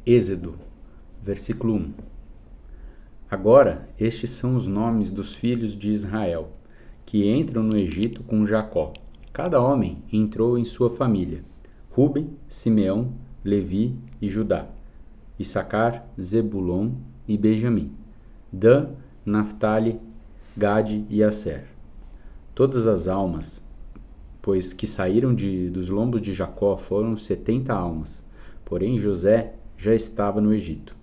Êxodo, versículo 1. Agora, estes são os nomes dos filhos de Israel, que entram no Egito com Jacó. Cada homem entrou em sua família: Ruben, Simeão, Levi e Judá, Issacar, Zebulon e Benjamim, Dan, Naftali, Gade e Asser. Todas as almas, pois que saíram dos lombos de Jacó, foram 70 almas. Porém José já estava no Egito.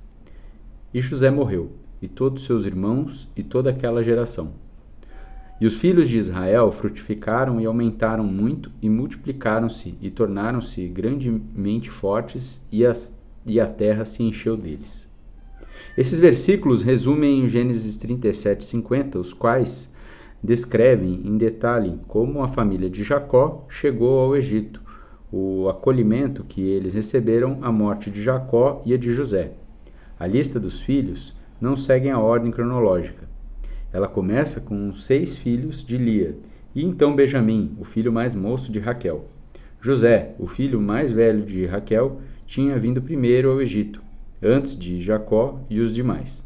E José morreu, e todos seus irmãos e toda aquela geração. E os filhos de Israel frutificaram e aumentaram muito, e multiplicaram-se, e tornaram-se grandemente fortes, e a terra se encheu deles. Esses versículos resumem em Gênesis 37:50, os quais descrevem em detalhe como a família de Jacó chegou ao Egito, o acolhimento que eles receberam, a morte de Jacó e a de José. A lista dos filhos não segue a ordem cronológica. Ela começa com os 6 filhos de Lia, e então Benjamim, o filho mais moço de Raquel. José, o filho mais velho de Raquel, tinha vindo primeiro ao Egito, antes de Jacó e os demais.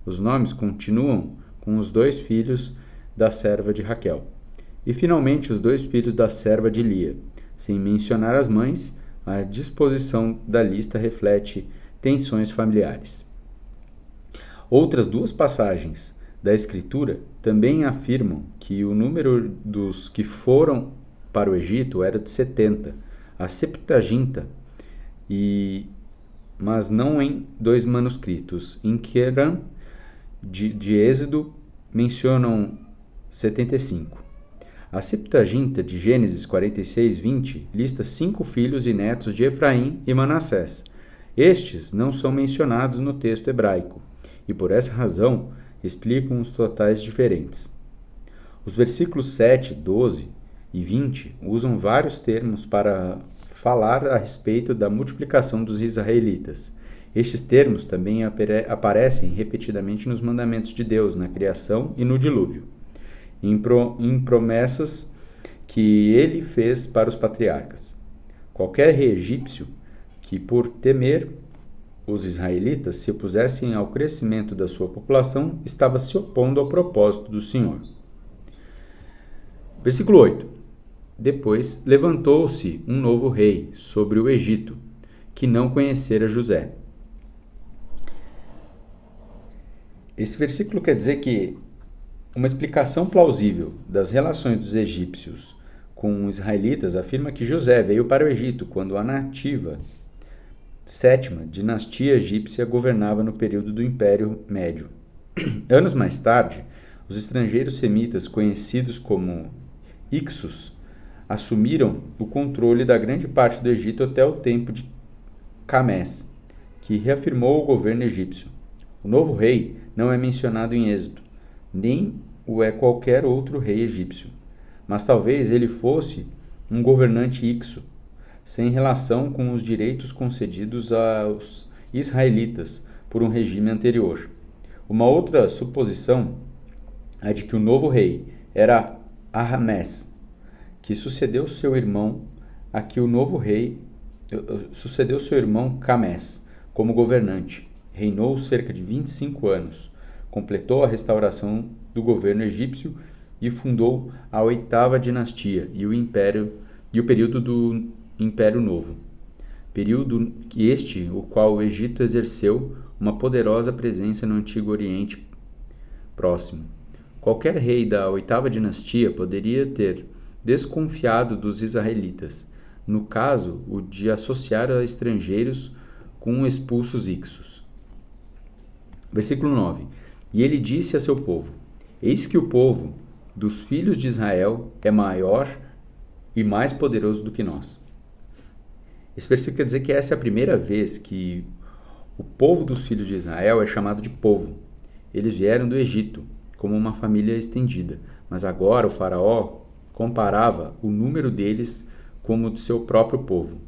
Os nomes continuam com os 2 filhos da serva de Raquel, e finalmente os 2 filhos da serva de Lia. Sem mencionar as mães, a disposição da lista reflete tensões familiares. Outras 2 passagens da Escritura também afirmam que o número dos que foram para o Egito era de 70, a Septuaginta, mas não em 2 manuscritos. Em Qumran de Êxodo mencionam 75. A Septuaginta de Gênesis 46:20 lista 5 filhos e netos de Efraim e Manassés. Estes não são mencionados no texto hebraico, e por essa razão explicam os totais diferentes. Os versículos 7, 12 e 20 usam vários termos para falar a respeito da multiplicação dos israelitas. Estes termos também aparecem repetidamente nos mandamentos de Deus, na criação e no dilúvio, em promessas que ele fez para os patriarcas. Qualquer rei egípcio que, por temer os israelitas, se opusessem ao crescimento da sua população, estava se opondo ao propósito do Senhor. Versículo 8. Depois levantou-se um novo rei sobre o Egito, que não conhecera José. Esse versículo quer dizer que uma explicação plausível das relações dos egípcios com os israelitas afirma que José veio para o Egito quando a nativa 7ª dinastia egípcia governava no período do Império Médio. Anos mais tarde, os estrangeiros semitas, conhecidos como Hicsos, assumiram o controle da grande parte do Egito até o tempo de Camés, que reafirmou o governo egípcio. O novo rei não é mencionado em Êxodo, nem o é qualquer outro rei egípcio, mas talvez ele fosse um governante Hicso, sem relação com os direitos concedidos aos israelitas por um regime anterior. Uma outra suposição é de que o novo rei era Arramés, que sucedeu seu irmão Camés como governante. Reinou cerca de 25 anos, completou a restauração do governo egípcio e fundou a 8ª dinastia e o período do Império Novo, período o qual o Egito exerceu uma poderosa presença no Antigo Oriente Próximo. Qualquer rei da 8ª dinastia poderia ter desconfiado dos israelitas, no caso, o de associar a estrangeiros com expulsos Hicsos. Versículo 9. E ele disse a seu povo: Eis que o povo dos filhos de Israel é maior e mais poderoso do que nós. Esse versículo quer dizer que essa é a primeira vez que o povo dos filhos de Israel é chamado de povo. Eles vieram do Egito como uma família estendida, mas agora o faraó comparava o número deles como o de seu próprio povo.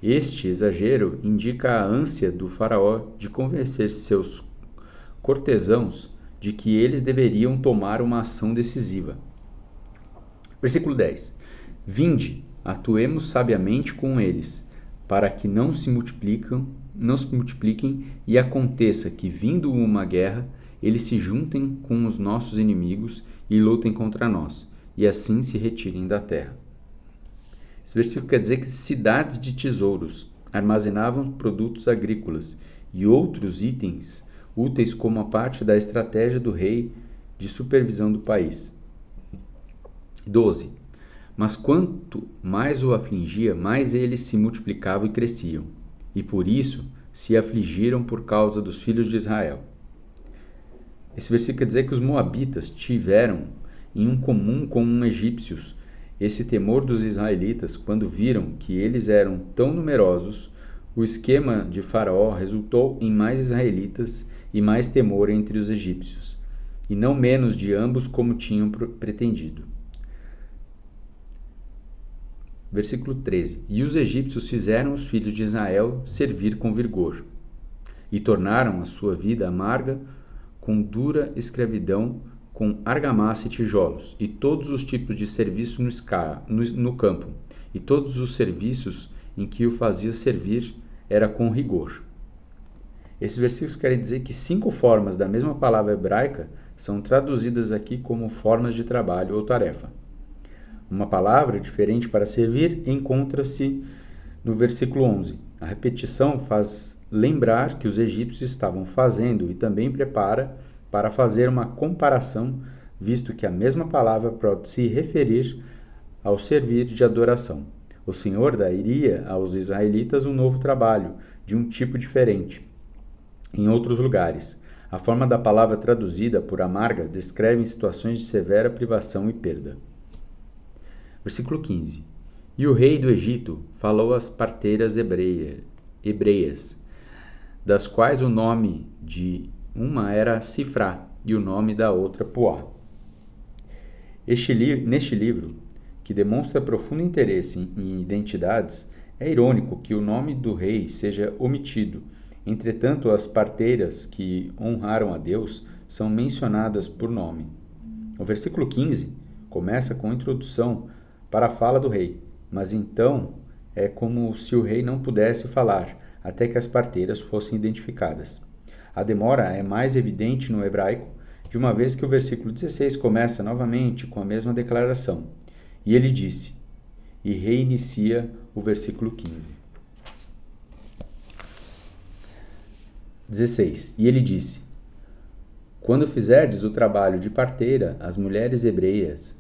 Este exagero indica a ânsia do faraó de convencer seus cortesãos de que eles deveriam tomar uma ação decisiva. Versículo 10. Vinde, atuemos sabiamente com eles, para que não se não se multipliquem e aconteça que, vindo uma guerra, eles se juntem com os nossos inimigos e lutem contra nós, e assim se retirem da terra. Esse versículo quer dizer que cidades de tesouros armazenavam produtos agrícolas e outros itens úteis como a parte da estratégia do rei de supervisão do país. 12. Mas quanto mais o afligia, mais eles se multiplicavam e cresciam, e por isso se afligiram por causa dos filhos de Israel. Esse versículo quer dizer que os moabitas tiveram em um comum com os egípcios esse temor dos israelitas quando viram que eles eram tão numerosos. O esquema de Faraó resultou em mais israelitas e mais temor entre os egípcios, e não menos de ambos como tinham pretendido. Versículo 13. E os egípcios fizeram os filhos de Israel servir com vigor, e tornaram a sua vida amarga com dura escravidão, com argamassa e tijolos, e todos os tipos de serviço no campo, e todos os serviços em que o fazia servir era com rigor. Esses versículos querem dizer que 5 formas da mesma palavra hebraica são traduzidas aqui como formas de trabalho ou tarefa. Uma palavra diferente para servir encontra-se no versículo 11. A repetição faz lembrar que os egípcios estavam fazendo e também prepara para fazer uma comparação, visto que a mesma palavra pode se referir ao servir de adoração. O Senhor daria aos israelitas um novo trabalho, de um tipo diferente. Em outros lugares, a forma da palavra traduzida por amarga descreve situações de severa privação e perda. Versículo 15. E o rei do Egito falou às parteiras hebreias, das quais o nome de uma era Sifrá e o nome da outra Puá. Neste livro, que demonstra profundo interesse em identidades, é irônico que o nome do rei seja omitido. Entretanto, as parteiras que honraram a Deus são mencionadas por nome. O versículo 15 começa com a introdução para a fala do rei, mas então é como se o rei não pudesse falar até que as parteiras fossem identificadas. A demora é mais evidente no hebraico, de uma vez que o versículo 16 começa novamente com a mesma declaração. E ele disse, e reinicia o versículo 15. 16. E ele disse, quando fizerdes o trabalho de parteira, as mulheres hebreias,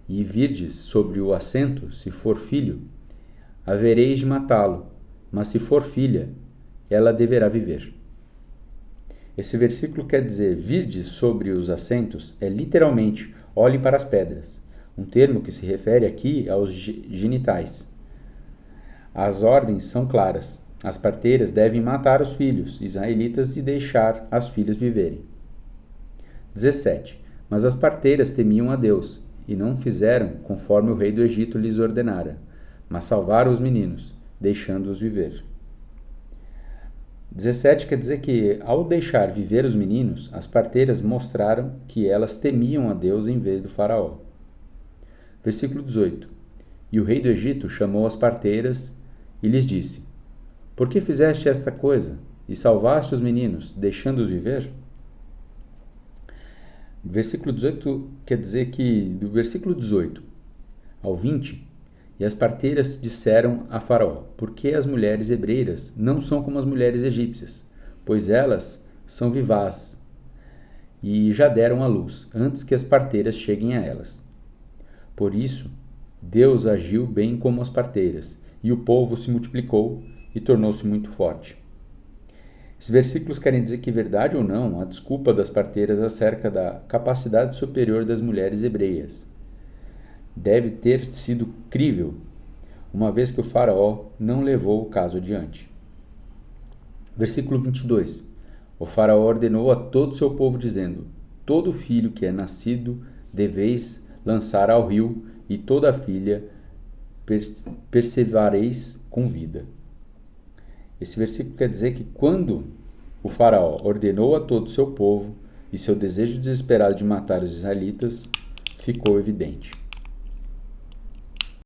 e virdes sobre o assento, se for filho, havereis de matá-lo, mas se for filha, ela deverá viver. Esse versículo quer dizer, virdes sobre os assentos, é literalmente, olhe para as pedras, um termo que se refere aqui aos genitais. As ordens são claras. As parteiras devem matar os filhos israelitas e deixar as filhas viverem. 17. Mas as parteiras temiam a Deus, e não fizeram conforme o rei do Egito lhes ordenara, mas salvaram os meninos, deixando-os viver. 17 quer dizer que, ao deixar viver os meninos, as parteiras mostraram que elas temiam a Deus em vez do faraó. Versículo 18. E o rei do Egito chamou as parteiras e lhes disse, por que fizeste esta coisa e salvaste os meninos, deixando-os viver? Versículo 18 quer dizer que, do versículo 18 ao 20, e as parteiras disseram a Faraó, por que as mulheres hebreiras não são como as mulheres egípcias? Pois elas são vivazes e já deram à luz, antes que as parteiras cheguem a elas. Por isso, Deus agiu bem como as parteiras, e o povo se multiplicou e tornou-se muito forte. Esses versículos querem dizer que, verdade ou não, a desculpa das parteiras acerca da capacidade superior das mulheres hebreias deve ter sido crível, uma vez que o faraó não levou o caso adiante. Versículo 22. O faraó ordenou a todo o seu povo, dizendo, todo filho que é nascido deveis lançar ao rio, e toda filha persevereis com vida. Esse versículo quer dizer que quando o faraó ordenou a todo o seu povo, e seu desejo desesperado de matar os israelitas ficou evidente.